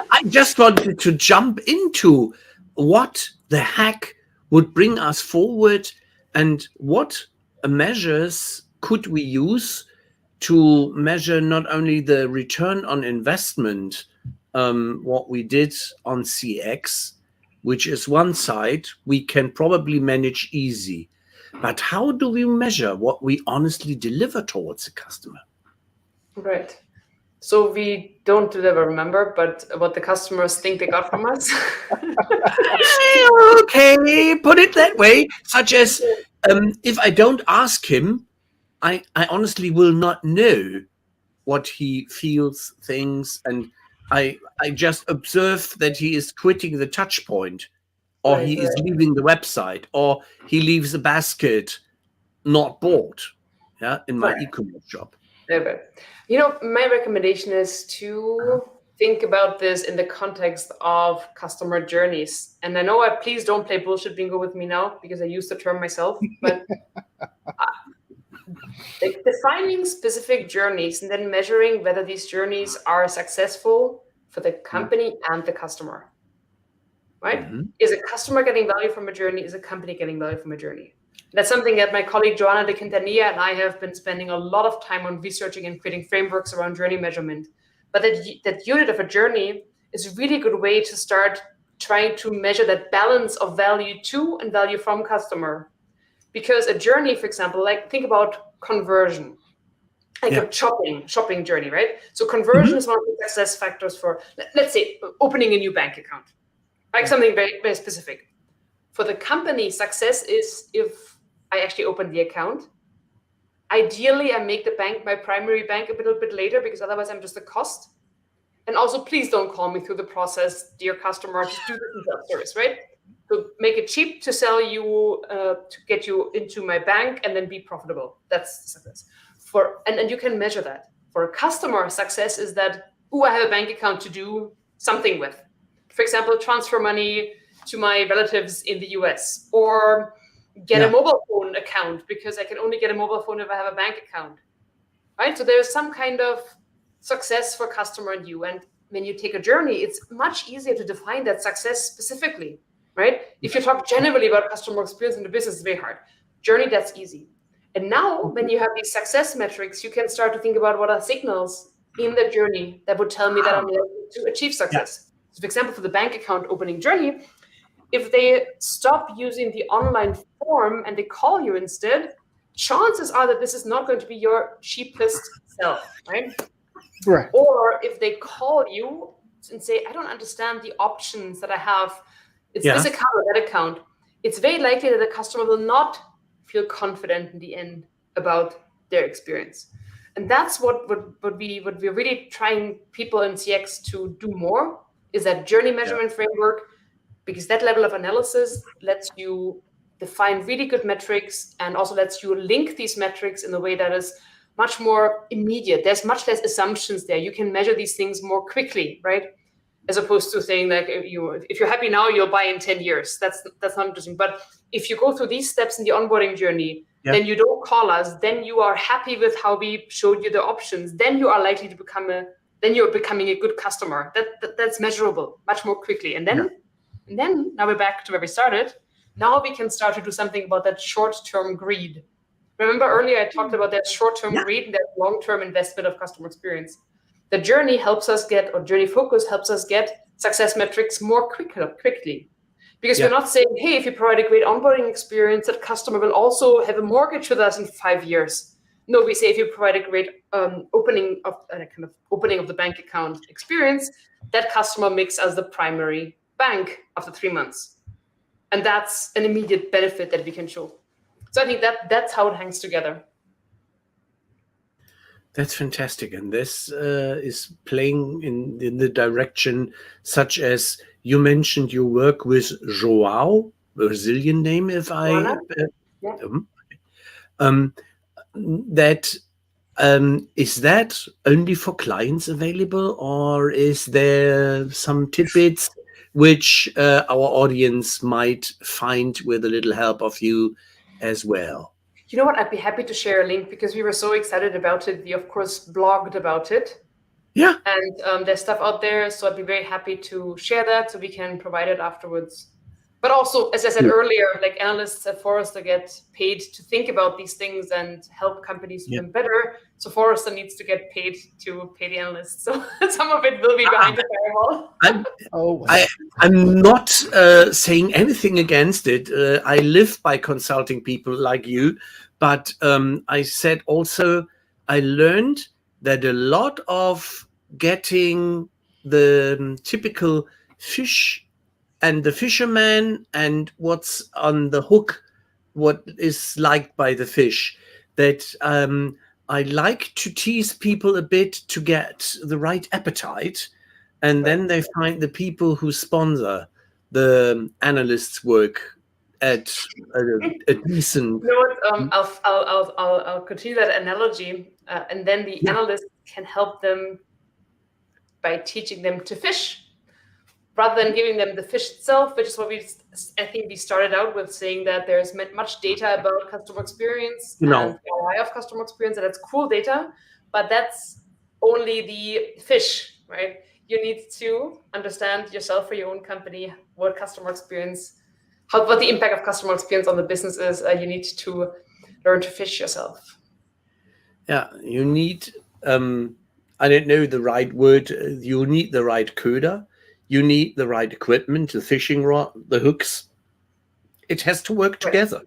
I just wanted to jump into what the heck would bring us forward and what measures could we use to measure not only the return on investment, what we did on CX, which is one side we can probably manage easy, but how do we measure what we honestly deliver towards the customer?
Right. So we don't deliver, remember, but what the customers think they got from us.
Okay, put it that way. Such as, if I don't ask him, I honestly will not know what he feels, thinks, and I just observe that he is quitting the touch point, or
Right,
he is
right.
leaving the website, or he leaves a basket not bought, in my
Right.
e-commerce shop.
Okay. My recommendation is to think about this in the context of customer journeys. And I know please don't play bullshit bingo with me now, because I use the term myself, but like defining specific journeys and then measuring whether these journeys are successful for the company and the customer, right?
Mm-hmm.
Is a customer getting value from a journey? Is a company getting value from a journey? That's something that my colleague Joanna de Quintanilla and I have been spending a lot of time on researching and creating frameworks around journey measurement. But that unit of a journey is a really good way to start trying to measure that balance of value to and value from customer. Because a journey, for example, like think about conversion, like a shopping journey, right? So conversion is one of the success factors for, let's say, opening a new bank account, like something very, very specific. For the company, success is if I actually open the account. Ideally, I make the bank my primary bank a little bit later, because otherwise I'm just a cost. And also, please don't call me through the process, dear customer, just do this self-service, right? To make it cheap to sell you, to get you into my bank and then be profitable. That's success. And you can measure that. For a customer, success is that, I have a bank account to do something with. For example, transfer money to my relatives in the US, or get a mobile phone account, because I can only get a mobile phone if I have a bank account, right? So there's some kind of success for customer and you. And when you take a journey, it's much easier to define that success specifically, right? If you talk generally about customer experience in the business, it's very hard. Journey, that's easy. And now when you have these success metrics, you can start to think about what are signals in the journey that would tell me that I'm likely to achieve success. So for example, for the bank account opening journey, if they stop using the online form and they call you instead, chances are that this is not going to be your cheapest sell, right?
Right.
Or if they call you and say, I don't understand the options that I have, it's this account or that account, it's very likely that the customer will not feel confident in the end about their experience. And that's what we're really trying people in CX to do more, is that journey measurement framework, because that level of analysis lets you define really good metrics and also lets you link these metrics in a way that is much more immediate. There's much less assumptions there. You can measure these things more quickly, right? As opposed to saying like, if you're happy now, you'll buy in 10 years. That's not interesting. But if you go through these steps in the onboarding journey, then you don't call us, then you are happy with how we showed you the options, then you are likely to then you're becoming a good customer. That's measurable much more quickly. And then now we're back to where we started. Now we can start to do something about that short-term greed. Remember earlier I talked about that short-term greed and that long-term investment of customer experience. The journey helps us get, or journey focus helps us get success metrics more quickly. Because we're not saying, hey, if you provide a great onboarding experience, that customer will also have a mortgage with us in 5 years. No, we say if you provide a great opening of the bank account experience, that customer makes us the primary bank after 3 months. And that's an immediate benefit that we can show. So I think that's how it hangs together.
That's fantastic. And this is playing in the direction such as you mentioned your work with Joao, Brazilian name, if is that only for clients available, or is there some tidbits which our audience might find with a little help of you as well?
You know what? I'd be happy to share a link, because we were so excited about it. We, of course, blogged about it.
Yeah.
And there's stuff out there. So I'd be very happy to share that so we can provide it afterwards. But also, as I said earlier, like analysts at Forrester get paid to think about these things and help companies do them better. So Forrester needs to get paid to pay the analysts. So some of it will be behind the firewall.
I'm not saying anything against it. I live by consulting people like you. But I said also, I learned that a lot of getting the typical fish and the fisherman and what's on the hook, what is liked by the fish. That I like to tease people a bit to get the right appetite, and then they find the people who sponsor the analyst's work at a decent.
You know what? I'll continue that analogy, and then the analyst can help them by teaching them to fish, rather than giving them the fish itself, which is what I think we started out with, saying that there's much data about customer experience and the ROI of customer experience, and that's cool data, but that's only the fish, right? You need to understand yourself for your own company, what customer experience, what the impact of customer experience on the business is. You need to learn to fish yourself.
Yeah, you need, I don't know the right word, you need the right coder, you need the right equipment, the fishing rod, the hooks. It has to work together.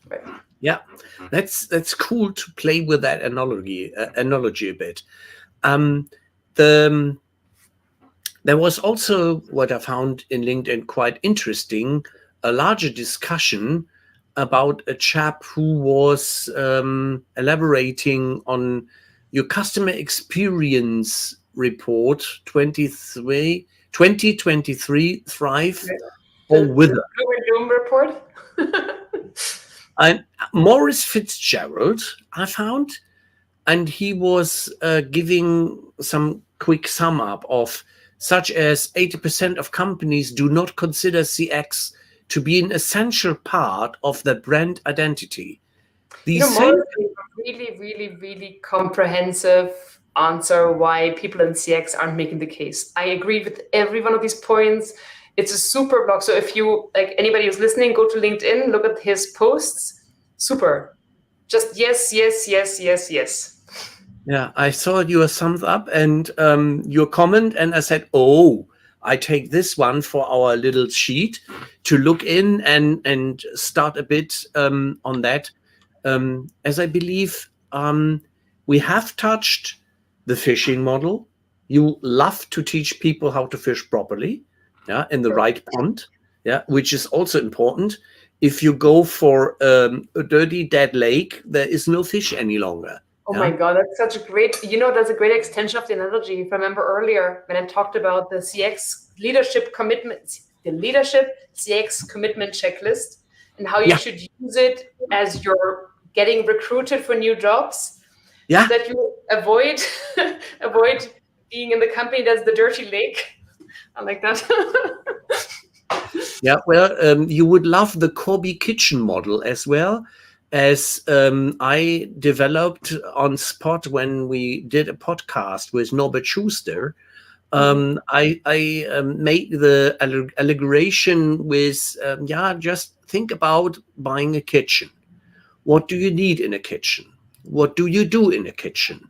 Right.
Yeah, that's cool to play with that analogy a bit. There was also, what I found in LinkedIn quite interesting, a larger discussion about a chap who was elaborating on your customer experience report 2023 Thrive or Wither.
The Doom report.
And Maurice Fitzgerald, I found, and he was giving some quick sum up of such as 80% of companies do not consider CX to be an essential part of their brand identity.
Maurice is a really, really, really comprehensive answer why people in CX aren't making the case. I agree with every one of these points. It's a super blog. So if you, like anybody who's listening, go to LinkedIn, look at his posts. Super. Just yes, yes, yes, yes, yes.
Yeah, I saw your thumbs up and your comment, and I said, oh, I take this one for our little sheet to look in and start a bit on that. As I believe we have touched the fishing model. You love to teach people how to fish properly, in the right pond, which is also important. If you go for a dirty, dead lake, there is no fish any longer.
Oh my God, that's such a great, that's a great extension of the analogy. If I remember earlier when I talked about the CX leadership commitment, the leadership CX commitment checklist, and how you should use it as you're getting recruited for new jobs, so that you avoid being in the company that's the dirty lake. I like that.
Yeah, well, you would love the Corby kitchen model as well, as I developed on spot when we did a podcast with Norbert Schuster. I made the allegation with, just think about buying a kitchen. What do you need in a kitchen? What do you do in a kitchen?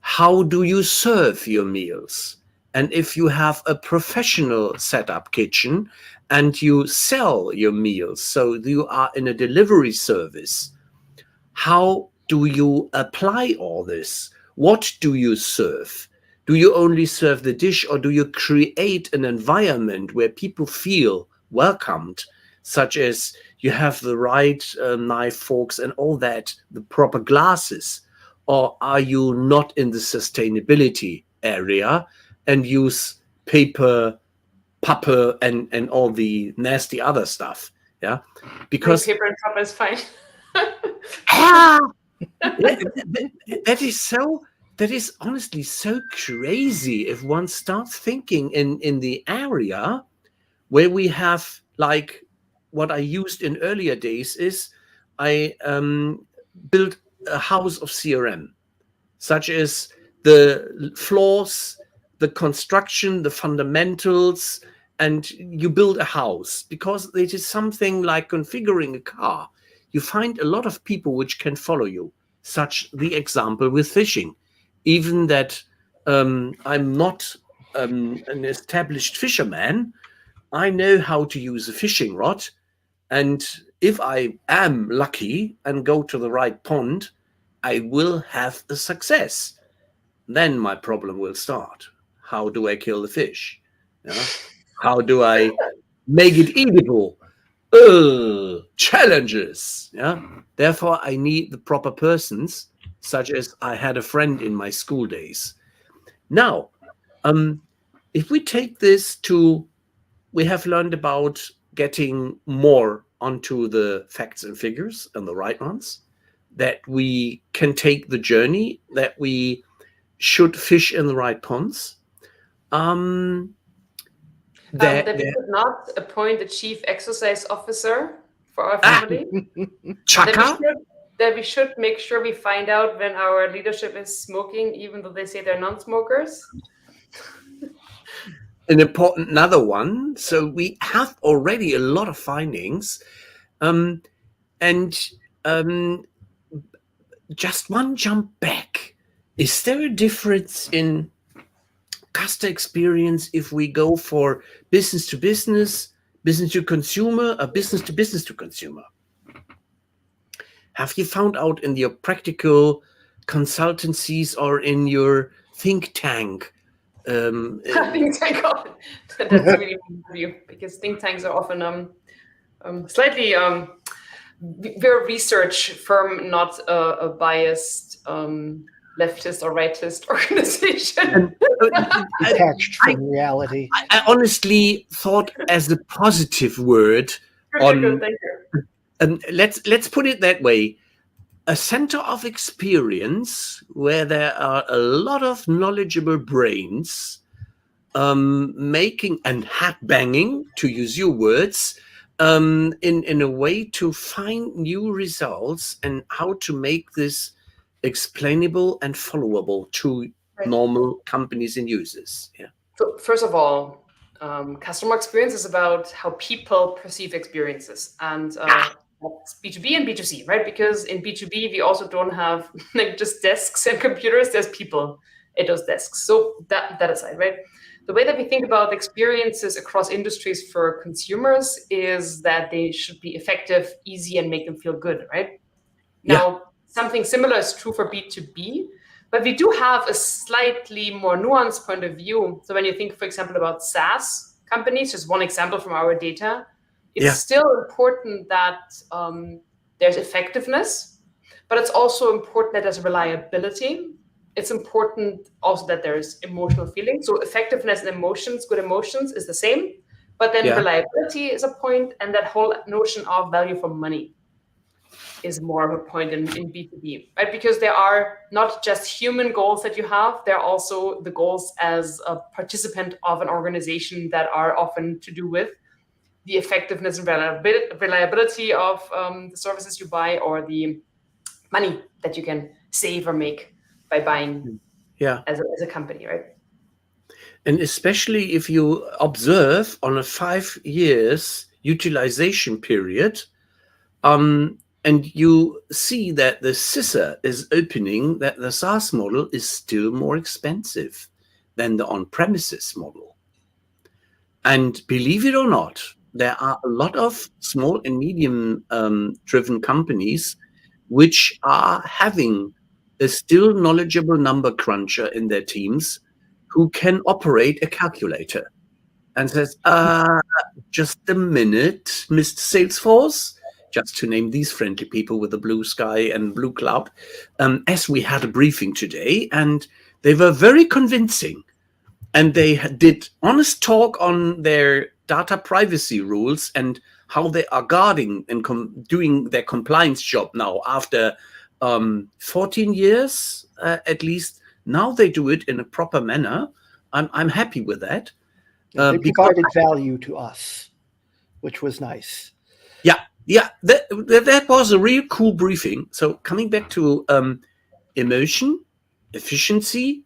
How do you serve your meals? And if you have a professional setup kitchen and you sell your meals, so you are in a delivery service, how do you apply all this? What do you serve? Do you only serve the dish, or do you create an environment where people feel welcomed, such as you have the right knife, forks, and all that, the proper glasses? Or are you not in the sustainability area and use paper, and all the nasty other stuff? Yeah, because
paper and paper is fine.
That is honestly so crazy if one starts thinking in the area where we have, like, what I used in earlier days is I built a house of CRM, such as the floors, the construction, the fundamentals, and you build a house, because it is something like configuring a car. You find a lot of people which can follow you, such the example with fishing. Even that I'm not an established fisherman, I know how to use a fishing rod. And if I am lucky and go to the right pond, I will have a success. then my problem will start. How do I kill the fish? Yeah? How do I make it eatable? Challenges. Yeah. Therefore, I need the proper persons, such as I had a friend in my school days. Now, if we take this to, we have learned about getting more onto the facts and figures and the right ones, that we can take the journey, that we should fish in the right ponds.
That we could not appoint a chief exercise officer for our family.
Chaka?
That we should make sure we find out when our leadership is smoking, even though they say they're non-smokers.
An important another one. So we have already a lot of findings. Just one jump back. Is there a difference in customer experience if we go for business to business, business to consumer, or business to consumer? Have you found out in your practical consultancies or in your think tank?
Think tank, that's a really good view, because think tanks are often slightly we're a research firm, not a biased leftist or rightist organization.
Detached from reality.
I honestly thought as a positive word on.
Thank you.
Let's put it that way. A center of experience where there are a lot of knowledgeable brains making and hat banging, to use your words, in a way to find new results and how to make this explainable and followable to normal companies and users. Yeah.
So first of all, customer experience is about how people perceive experiences, and that's B2B and B2C, right? Because in B2B, we also don't have like just desks and computers. There's people at those desks. So that aside, right? The way that we think about experiences across industries for consumers is that they should be effective, easy, and make them feel good, right? Now, something similar is true for B2B, but we do have a slightly more nuanced point of view. So when you think, for example, about SaaS companies, just one example from our data, it's still important that there's effectiveness, but it's also important that there's reliability. It's important also that there's emotional feeling. So effectiveness and emotions, good emotions, is the same, but then reliability is a point, and that whole notion of value for money is more of a point in B2B, right? Because there are not just human goals that you have, there are also the goals as a participant of an organization that are often to do with the effectiveness and reliability of the services you buy, or the money that you can save or make by buying as a company, right?
And especially if you observe on a 5 years utilization period, and you see that the scissor is opening, that the SaaS model is still more expensive than the on-premises model. And believe it or not, there are a lot of small and medium driven companies which are having a still knowledgeable number cruncher in their teams who can operate a calculator and says, just a minute, Mr. Salesforce, just to name these friendly people with the blue sky and blue cloud, as we had a briefing today, and they were very convincing. And they did honest talk on their data privacy rules and how they are guarding and doing their compliance job now after 14 years, at least. Now they do it in a proper manner. I'm happy with that.
They provided value to us, which was nice.
Yeah, that was a real cool briefing. So coming back to emotion, efficiency,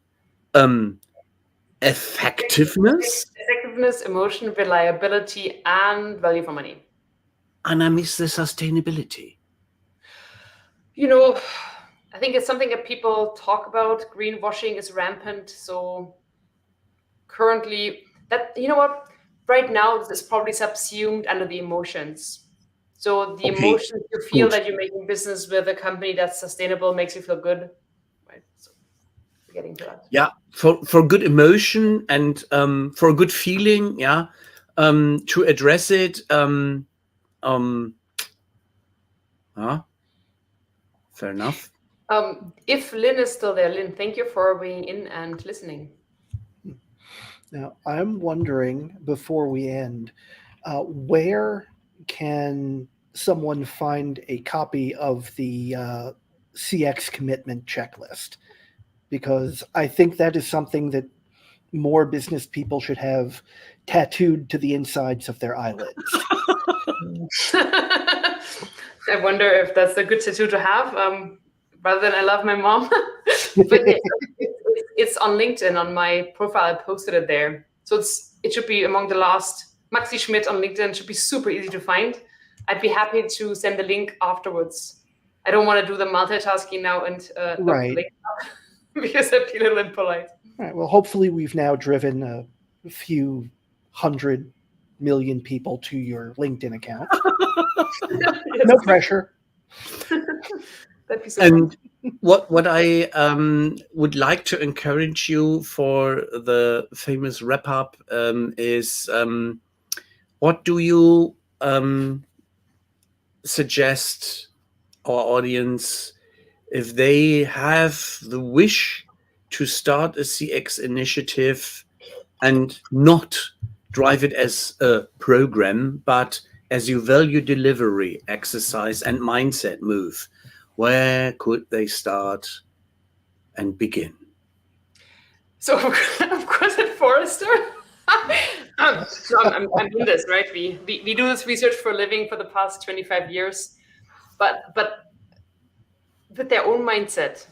effectiveness,
emotion, reliability, and value for money.
And I miss the sustainability.
You know, I think it's something that people talk about. Greenwashing is rampant. So currently, that, you know what, right now this is probably subsumed under the emotions. So the emotions you feel that you're making business with a company that's sustainable makes you feel good, right? So getting to that.
Yeah, for good emotion and for a good feeling, yeah, to address it. Fair enough.
If Lynn is still there, Lynn, thank you for being in and listening.
Now, I'm wondering, before we end, where can someone find a copy of the CX commitment checklist? Because I think that is something that more business people should have tattooed to the insides of their eyelids.
I wonder if that's a good tattoo to have, rather than I love my mom. But it's on LinkedIn, on my profile. I posted it there. So it should be among the last. Maxie Schmidt on LinkedIn should be super easy to find. I'd be happy to send the link afterwards. I don't want to do the multitasking now and
Right.
because I feel a little impolite.
All right. Well, hopefully we've now driven a few 100 million people to your LinkedIn account. No pressure.
That'd be so
And what I would like to encourage you for the famous wrap up is what do you suggest our audience if they have the wish to start a CX initiative and not drive it as a program, but as you value delivery, exercise, and mindset move? Where could they start and begin?
So of course at Forrester. So I'm doing this, right? We do this research for a living for the past 25 years, but with their own mindset,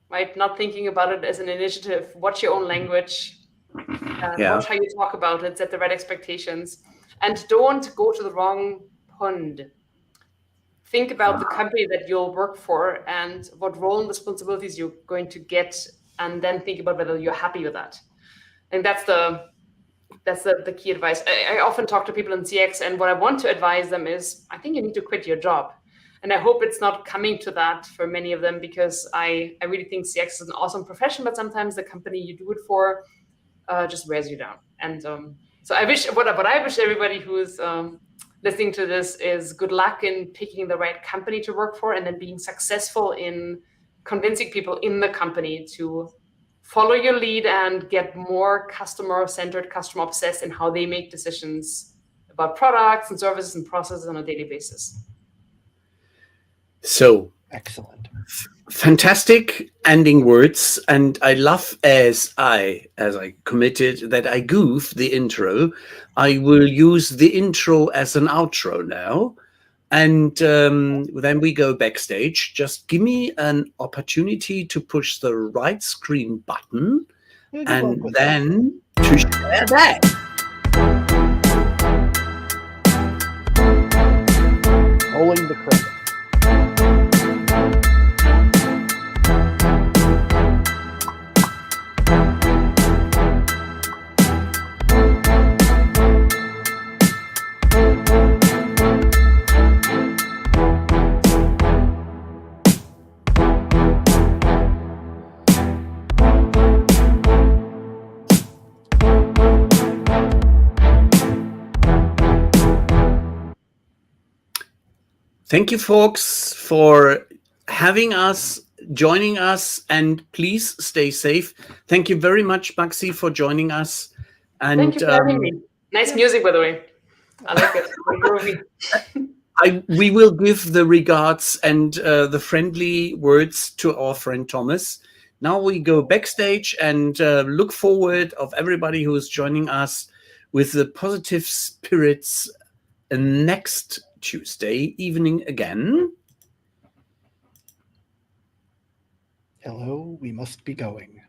right? Not thinking about it as an initiative. Watch your own language. Watch how you talk about it. Set the right expectations, and don't go to the wrong pond. Think about the company that you'll work for and what role and responsibilities you're going to get, and then think about whether you're happy with that. And that's the key advice. I often talk to people in CX, and what I want to advise them is, I think you need to quit your job. And I hope it's not coming to that for many of them, because I really think CX is an awesome profession, but sometimes the company you do it for just wears you down. And so I wish, what I wish everybody who is listening to this is good luck in picking the right company to work for, and then being successful in convincing people in the company to follow your lead and get more customer-centered, customer-obsessed in how they make decisions about products and services and processes on a daily basis.
So
Excellent.
Fantastic ending words, and I love as I committed that I goof the intro. I will use the intro as an outro now, and then we go backstage. Just give me an opportunity to push the right screen button, and then to share that.
Rolling the credits.
Thank you, folks, for having us, joining us, and please stay safe. Thank you very much, Maxie, for joining us. And
thank you for having me. Nice music, by the way. I like it.
We will give the regards and the friendly words to our friend Thomas. Now we go backstage and look forward of everybody who is joining us with the positive spirits next Tuesday evening again.
Hello, we must be going.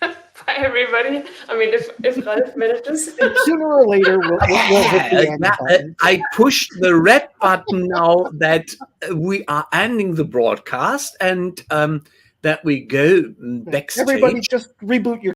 Bye, everybody. I mean, if Ralf manages.
Sooner or later, we'll hit the end button.
I pushed the red button now that we are ending the broadcast, and that we go backstage.
Everybody just reboot your